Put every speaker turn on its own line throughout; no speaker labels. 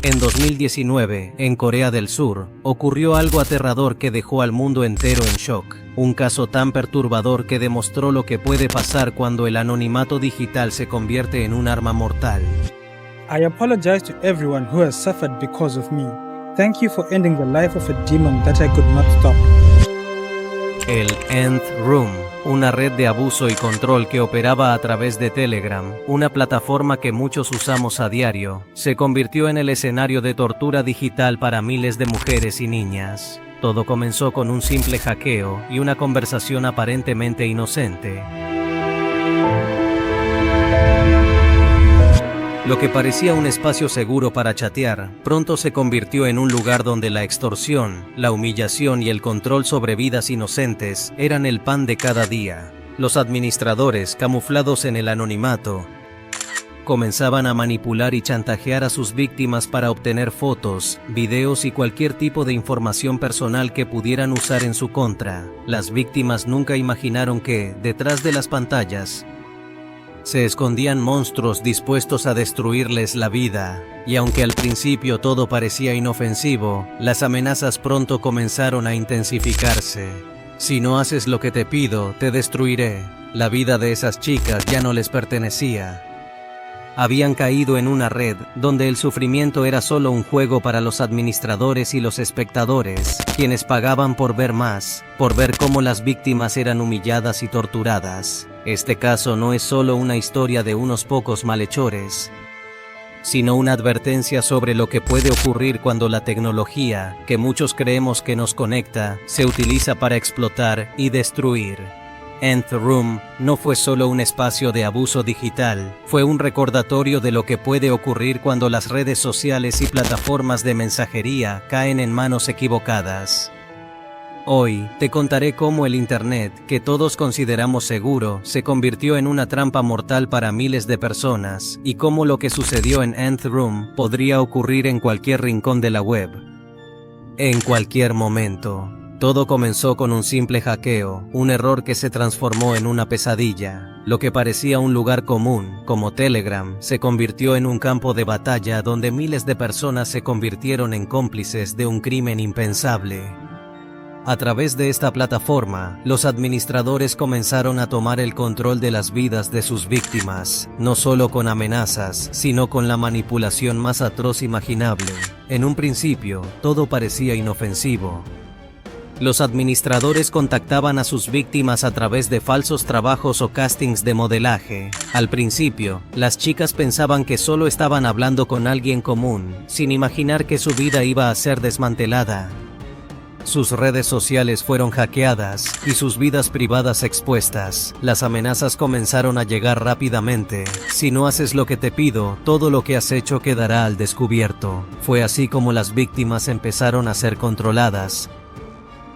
En 2019, en Corea del Sur, ocurrió algo aterrador que dejó al mundo entero en shock. Un caso tan perturbador que demostró lo que puede pasar cuando el anonimato digital se convierte en un arma mortal.
I apologize to everyone who has suffered because of me. Thank you for ending the life of a demon that I could not stop.
El Nth Room, una red de abuso y control que operaba a través de Telegram, una plataforma que muchos usamos a diario, se convirtió en el escenario de tortura digital para miles de mujeres y niñas. Todo comenzó con un simple hackeo y una conversación aparentemente inocente. Lo que parecía un espacio seguro para chatear, pronto se convirtió en un lugar donde la extorsión, la humillación y el control sobre vidas inocentes eran el pan de cada día. Los administradores, camuflados en el anonimato, comenzaban a manipular y chantajear a sus víctimas para obtener fotos, videos y cualquier tipo de información personal que pudieran usar en su contra. Las víctimas nunca imaginaron que, detrás de las pantallas, se escondían monstruos dispuestos a destruirles la vida, y aunque al principio todo parecía inofensivo, las amenazas pronto comenzaron a intensificarse. Si no haces lo que te pido, te destruiré. La vida de esas chicas ya no les pertenecía. Habían caído en una red donde el sufrimiento era solo un juego para los administradores y los espectadores, quienes pagaban por ver más, por ver cómo las víctimas eran humilladas y torturadas. Este caso no es solo una historia de unos pocos malhechores, sino una advertencia sobre lo que puede ocurrir cuando la tecnología, que muchos creemos que nos conecta, se utiliza para explotar y destruir. Nth Room no fue solo un espacio de abuso digital, fue un recordatorio de lo que puede ocurrir cuando las redes sociales y plataformas de mensajería caen en manos equivocadas. Hoy, te contaré cómo el Internet, que todos consideramos seguro, se convirtió en una trampa mortal para miles de personas, y cómo lo que sucedió en Nth Room podría ocurrir en cualquier rincón de la web. En cualquier momento. Todo comenzó con un simple hackeo, un error que se transformó en una pesadilla. Lo que parecía un lugar común, como Telegram, se convirtió en un campo de batalla donde miles de personas se convirtieron en cómplices de un crimen impensable. A través de esta plataforma, los administradores comenzaron a tomar el control de las vidas de sus víctimas, no solo con amenazas, sino con la manipulación más atroz imaginable. En un principio, todo parecía inofensivo. Los administradores contactaban a sus víctimas a través de falsos trabajos o castings de modelaje. Al principio, las chicas pensaban que solo estaban hablando con alguien común, sin imaginar que su vida iba a ser desmantelada. Sus redes sociales fueron hackeadas y sus vidas privadas expuestas. Las amenazas comenzaron a llegar rápidamente. Si no haces lo que te pido, todo lo que has hecho quedará al descubierto. Fue así como las víctimas empezaron a ser controladas,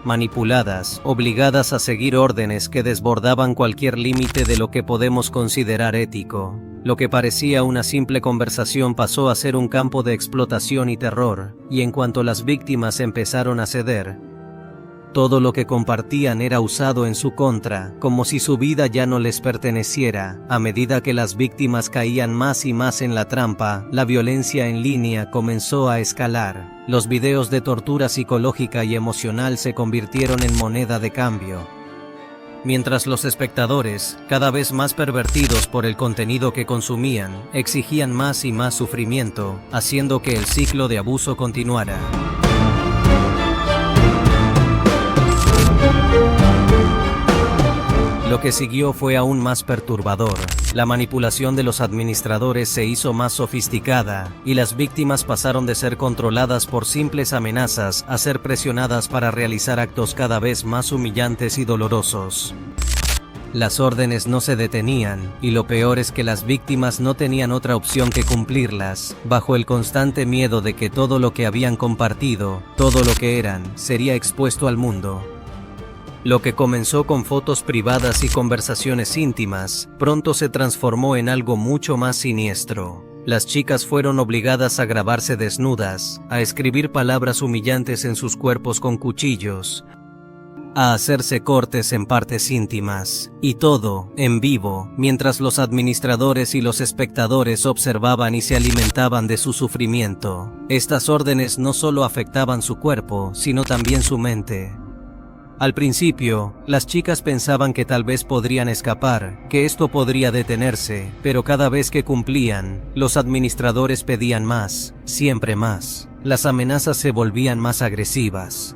manipuladas, obligadas a seguir órdenes que desbordaban cualquier límite de lo que podemos considerar ético. Lo que parecía una simple conversación pasó a ser un campo de explotación y terror, y en cuanto las víctimas empezaron a ceder, todo lo que compartían era usado en su contra, como si su vida ya no les perteneciera. A medida que las víctimas caían más y más en la trampa, la violencia en línea comenzó a escalar. Los videos de tortura psicológica y emocional se convirtieron en moneda de cambio, mientras los espectadores, cada vez más pervertidos por el contenido que consumían, exigían más y más sufrimiento, haciendo que el ciclo de abuso continuara. Lo que siguió fue aún más perturbador. La manipulación de los administradores se hizo más sofisticada, y las víctimas pasaron de ser controladas por simples amenazas a ser presionadas para realizar actos cada vez más humillantes y dolorosos. Las órdenes no se detenían, y lo peor es que las víctimas no tenían otra opción que cumplirlas, bajo el constante miedo de que todo lo que habían compartido, todo lo que eran, sería expuesto al mundo. Lo que comenzó con fotos privadas y conversaciones íntimas, pronto se transformó en algo mucho más siniestro. Las chicas fueron obligadas a grabarse desnudas, a escribir palabras humillantes en sus cuerpos con cuchillos, a hacerse cortes en partes íntimas, y todo en vivo, mientras los administradores y los espectadores observaban y se alimentaban de su sufrimiento. Estas órdenes no solo afectaban su cuerpo, sino también su mente. Al principio, las chicas pensaban que tal vez podrían escapar, que esto podría detenerse, pero cada vez que cumplían, los administradores pedían más, siempre más. Las amenazas se volvían más agresivas.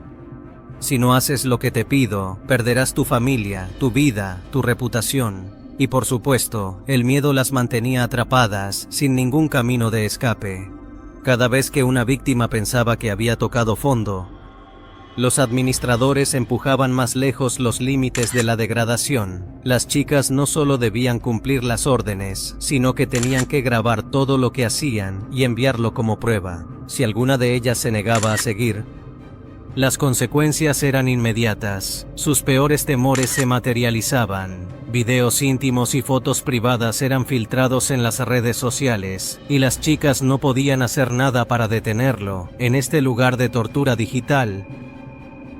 Si no haces lo que te pido, perderás tu familia, tu vida, tu reputación. Y por supuesto, el miedo las mantenía atrapadas, sin ningún camino de escape. Cada vez que una víctima pensaba que había tocado fondo, los administradores empujaban más lejos los límites de la degradación. Las chicas no solo debían cumplir las órdenes, sino que tenían que grabar todo lo que hacían y enviarlo como prueba. Si alguna de ellas se negaba a seguir, las consecuencias eran inmediatas. Sus peores temores se materializaban. Videos íntimos y fotos privadas eran filtrados en las redes sociales, y las chicas no podían hacer nada para detenerlo. En este lugar de tortura digital,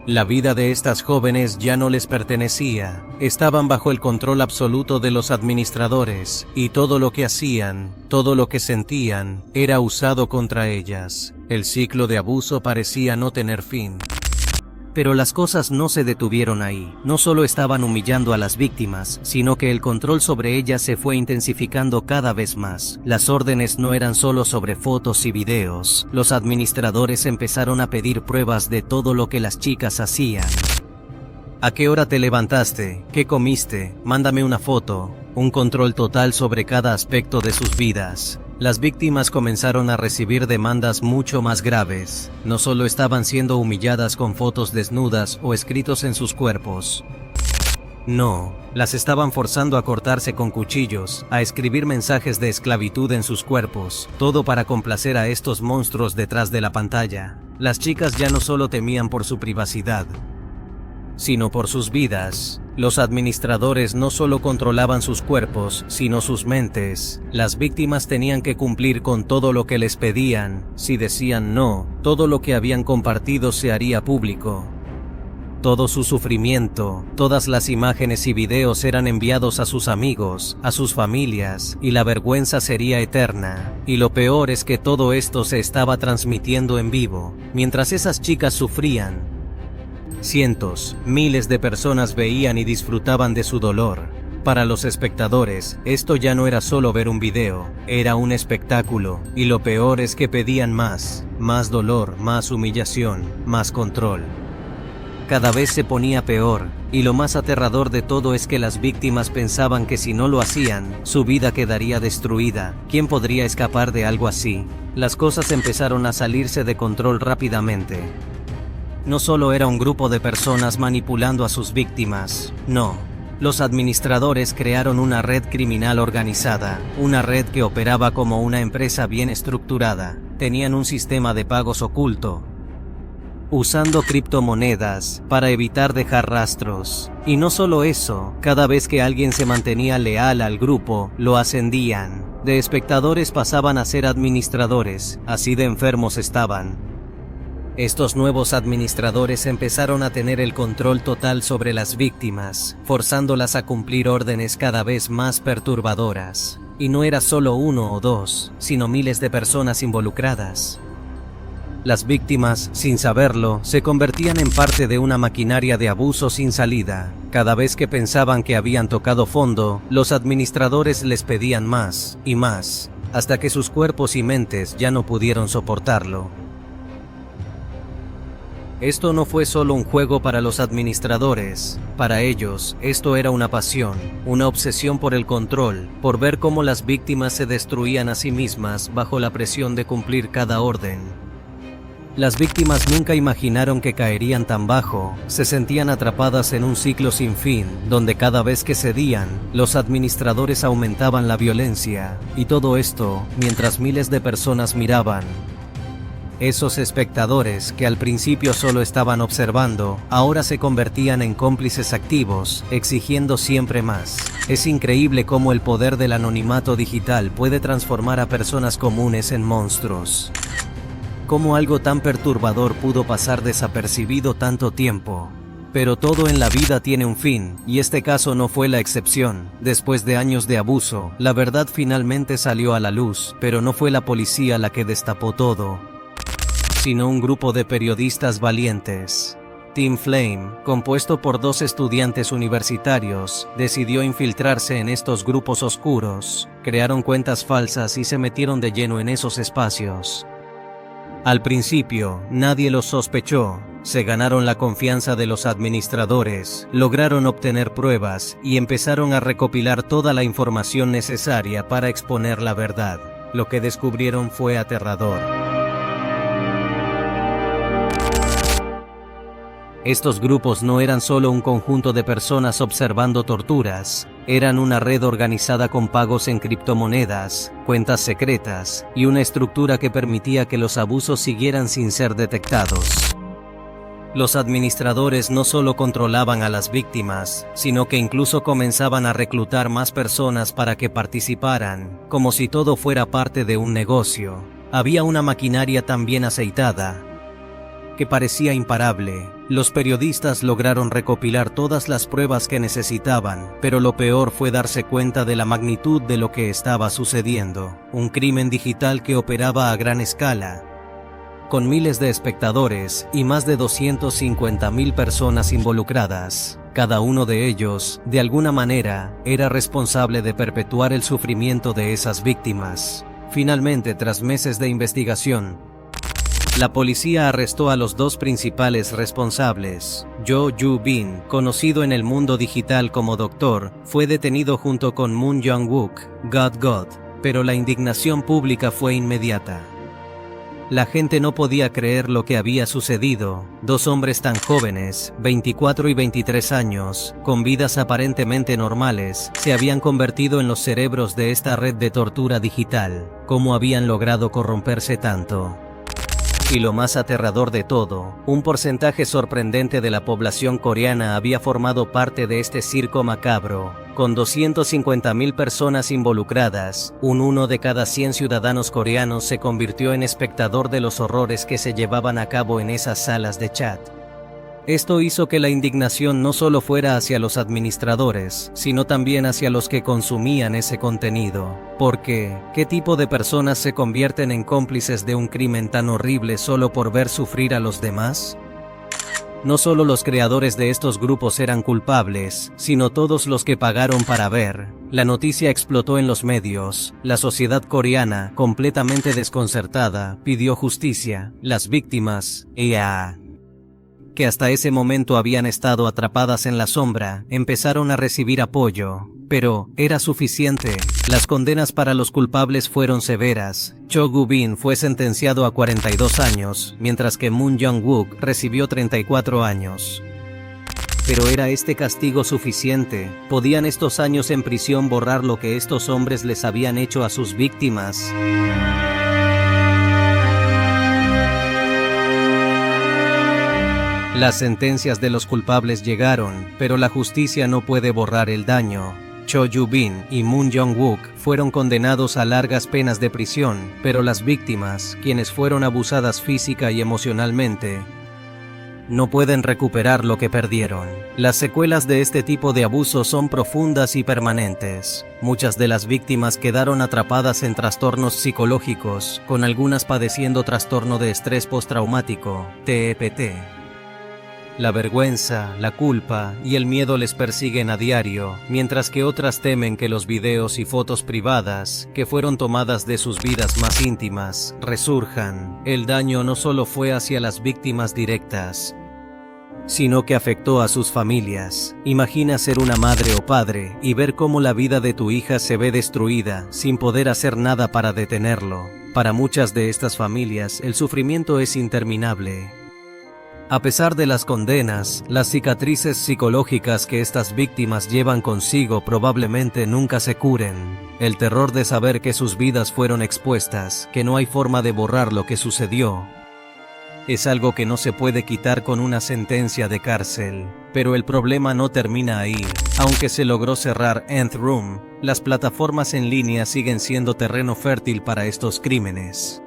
la vida de estas jóvenes ya no les pertenecía. Estaban bajo el control absoluto de los administradores, y todo lo que hacían, todo lo que sentían, era usado contra ellas. El ciclo de abuso parecía no tener fin. Pero las cosas no se detuvieron ahí. No solo estaban humillando a las víctimas, sino que el control sobre ellas se fue intensificando cada vez más. Las órdenes no eran solo sobre fotos y videos. Los administradores empezaron a pedir pruebas de todo lo que las chicas hacían. ¿A qué hora te levantaste? ¿Qué comiste? Mándame una foto. Un control total sobre cada aspecto de sus vidas. Las víctimas comenzaron a recibir demandas mucho más graves. No solo estaban siendo humilladas con fotos desnudas o escritos en sus cuerpos. No, las estaban forzando a cortarse con cuchillos, a escribir mensajes de esclavitud en sus cuerpos, todo para complacer a estos monstruos detrás de la pantalla. Las chicas ya no solo temían por su privacidad, sino por sus vidas. Los administradores no solo controlaban sus cuerpos, sino sus mentes. Las víctimas tenían que cumplir con todo lo que les pedían. Si decían no, todo lo que habían compartido se haría público. Todo su sufrimiento, todas las imágenes y videos eran enviados a sus amigos, a sus familias, y la vergüenza sería eterna. Y lo peor es que todo esto se estaba transmitiendo en vivo. Mientras esas chicas sufrían, cientos, miles de personas veían y disfrutaban de su dolor. Para los espectadores, esto ya no era solo ver un video, era un espectáculo, y lo peor es que pedían más dolor, más humillación, más control. Cada vez se ponía peor, y lo más aterrador de todo es que las víctimas pensaban que si no lo hacían, su vida quedaría destruida. ¿Quién podría escapar de algo así? Las cosas empezaron a salirse de control rápidamente. No solo era un grupo de personas manipulando a sus víctimas, no. Los administradores crearon una red criminal organizada, una red que operaba como una empresa bien estructurada. Tenían un sistema de pagos oculto, usando criptomonedas para evitar dejar rastros. Y no solo eso, cada vez que alguien se mantenía leal al grupo, lo ascendían. De espectadores pasaban a ser administradores, así de enfermos estaban. Estos nuevos administradores empezaron a tener el control total sobre las víctimas, forzándolas a cumplir órdenes cada vez más perturbadoras. Y no era solo uno o dos, sino miles de personas involucradas. Las víctimas, sin saberlo, se convertían en parte de una maquinaria de abuso sin salida. Cada vez que pensaban que habían tocado fondo, los administradores les pedían más y más, hasta que sus cuerpos y mentes ya no pudieron soportarlo. Esto no fue solo un juego para los administradores. Para ellos, esto era una pasión, una obsesión por el control, por ver cómo las víctimas se destruían a sí mismas bajo la presión de cumplir cada orden. Las víctimas nunca imaginaron que caerían tan bajo. Se sentían atrapadas en un ciclo sin fin, donde cada vez que cedían, los administradores aumentaban la violencia. Y todo esto, mientras miles de personas miraban. Esos espectadores, que al principio solo estaban observando, ahora se convertían en cómplices activos, exigiendo siempre más. Es increíble cómo el poder del anonimato digital puede transformar a personas comunes en monstruos. Cómo algo tan perturbador pudo pasar desapercibido tanto tiempo. Pero todo en la vida tiene un fin, y este caso no fue la excepción. Después de años de abuso, la verdad finalmente salió a la luz, pero no fue la policía la que destapó todo, sino un grupo de periodistas valientes. Team Flame, compuesto por 2 estudiantes universitarios, decidió infiltrarse en estos grupos oscuros, crearon cuentas falsas y se metieron de lleno en esos espacios. Al principio, nadie los sospechó, se ganaron la confianza de los administradores, lograron obtener pruebas y empezaron a recopilar toda la información necesaria para exponer la verdad. Lo que descubrieron fue aterrador. Estos grupos no eran solo un conjunto de personas observando torturas, eran una red organizada con pagos en criptomonedas, cuentas secretas y una estructura que permitía que los abusos siguieran sin ser detectados. Los administradores no solo controlaban a las víctimas, sino que incluso comenzaban a reclutar más personas para que participaran, como si todo fuera parte de un negocio. Había una maquinaria tan bien aceitada que parecía imparable. Los periodistas lograron recopilar todas las pruebas que necesitaban, pero lo peor fue darse cuenta de la magnitud de lo que estaba sucediendo. Un crimen digital que operaba a gran escala, con miles de espectadores y más de 250,000 personas involucradas. Cada uno de ellos, de alguna manera, era responsable de perpetuar el sufrimiento de esas víctimas. Finalmente, tras meses de investigación, la policía arrestó a los 2 principales responsables. Jo Yoo-bin, conocido en el mundo digital como Doctor, fue detenido junto con Moon Jong-wook, God, pero la indignación pública fue inmediata. La gente no podía creer lo que había sucedido. 2 hombres tan jóvenes, 24 y 23 años, con vidas aparentemente normales, se habían convertido en los cerebros de esta red de tortura digital. ¿Cómo habían logrado corromperse tanto? Y lo más aterrador de todo, un porcentaje sorprendente de la población coreana había formado parte de este circo macabro. Con 250,000 personas involucradas, un 1 de cada 100 ciudadanos coreanos se convirtió en espectador de los horrores que se llevaban a cabo en esas salas de chat. Esto hizo que la indignación no solo fuera hacia los administradores, sino también hacia los que consumían ese contenido. Porque, ¿qué tipo de personas se convierten en cómplices de un crimen tan horrible solo por ver sufrir a los demás? No solo los creadores de estos grupos eran culpables, sino todos los que pagaron para ver. La noticia explotó en los medios. La sociedad coreana, completamente desconcertada, pidió justicia. Las víctimas, que hasta ese momento habían estado atrapadas en la sombra, empezaron a recibir apoyo. Pero, ¿era suficiente? Las condenas para los culpables fueron severas. Cho Gu-bin fue sentenciado a 42 años, mientras que Moon Jong-wook recibió 34 años. Pero ¿era este castigo suficiente? ¿Podían estos años en prisión borrar lo que estos hombres les habían hecho a sus víctimas? Las sentencias de los culpables llegaron, pero la justicia no puede borrar el daño. Cho Yoo-bin y Moon Jong-wook fueron condenados a largas penas de prisión, pero las víctimas, quienes fueron abusadas física y emocionalmente, no pueden recuperar lo que perdieron. Las secuelas de este tipo de abusos son profundas y permanentes. Muchas de las víctimas quedaron atrapadas en trastornos psicológicos, con algunas padeciendo trastorno de estrés postraumático, TEPT. La vergüenza, la culpa y el miedo les persiguen a diario, mientras que otras temen que los videos y fotos privadas, que fueron tomadas de sus vidas más íntimas, resurjan. El daño no solo fue hacia las víctimas directas, sino que afectó a sus familias. Imagina ser una madre o padre y ver cómo la vida de tu hija se ve destruida sin poder hacer nada para detenerlo. Para muchas de estas familias, el sufrimiento es interminable. A pesar de las condenas, las cicatrices psicológicas que estas víctimas llevan consigo probablemente nunca se curen. El terror de saber que sus vidas fueron expuestas, que no hay forma de borrar lo que sucedió, es algo que no se puede quitar con una sentencia de cárcel. Pero el problema no termina ahí. Aunque se logró cerrar Nth Room, las plataformas en línea siguen siendo terreno fértil para estos crímenes.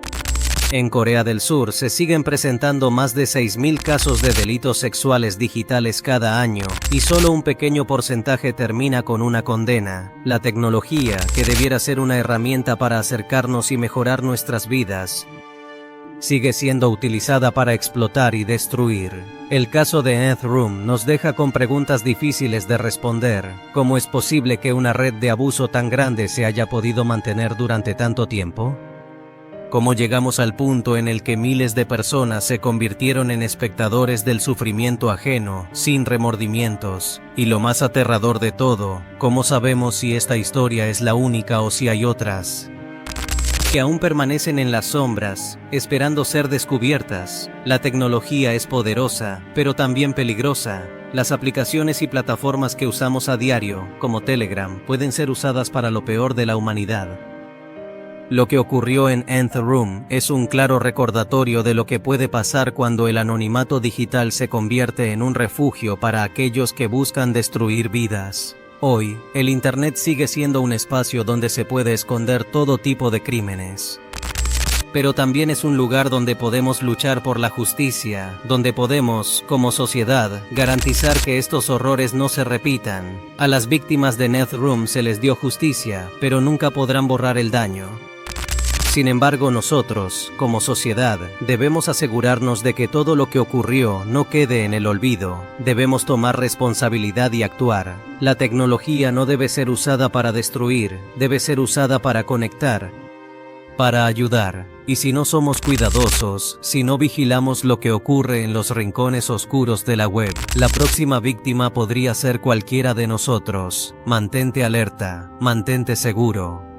En Corea del Sur se siguen presentando más de 6.000 casos de delitos sexuales digitales cada año, y solo un pequeño porcentaje termina con una condena. La tecnología, que debiera ser una herramienta para acercarnos y mejorar nuestras vidas, sigue siendo utilizada para explotar y destruir. El caso de Nth Room nos deja con preguntas difíciles de responder. ¿Cómo es posible que una red de abuso tan grande se haya podido mantener durante tanto tiempo? ¿Cómo llegamos al punto en el que miles de personas se convirtieron en espectadores del sufrimiento ajeno, sin remordimientos? Y lo más aterrador de todo, ¿cómo sabemos si esta historia es la única o si hay otras que aún permanecen en las sombras, esperando ser descubiertas? La tecnología es poderosa, pero también peligrosa. Las aplicaciones y plataformas que usamos a diario, como Telegram, pueden ser usadas para lo peor de la humanidad. Lo que ocurrió en Nth Room es un claro recordatorio de lo que puede pasar cuando el anonimato digital se convierte en un refugio para aquellos que buscan destruir vidas. Hoy, el Internet sigue siendo un espacio donde se puede esconder todo tipo de crímenes. Pero también es un lugar donde podemos luchar por la justicia, donde podemos, como sociedad, garantizar que estos horrores no se repitan. A las víctimas de Nth Room se les dio justicia, pero nunca podrán borrar el daño. Sin embargo, nosotros, como sociedad, debemos asegurarnos de que todo lo que ocurrió no quede en el olvido. Debemos tomar responsabilidad y actuar. La tecnología no debe ser usada para destruir, debe ser usada para conectar, para ayudar. Y si no somos cuidadosos, si no vigilamos lo que ocurre en los rincones oscuros de la web, la próxima víctima podría ser cualquiera de nosotros. Mantente alerta, mantente seguro.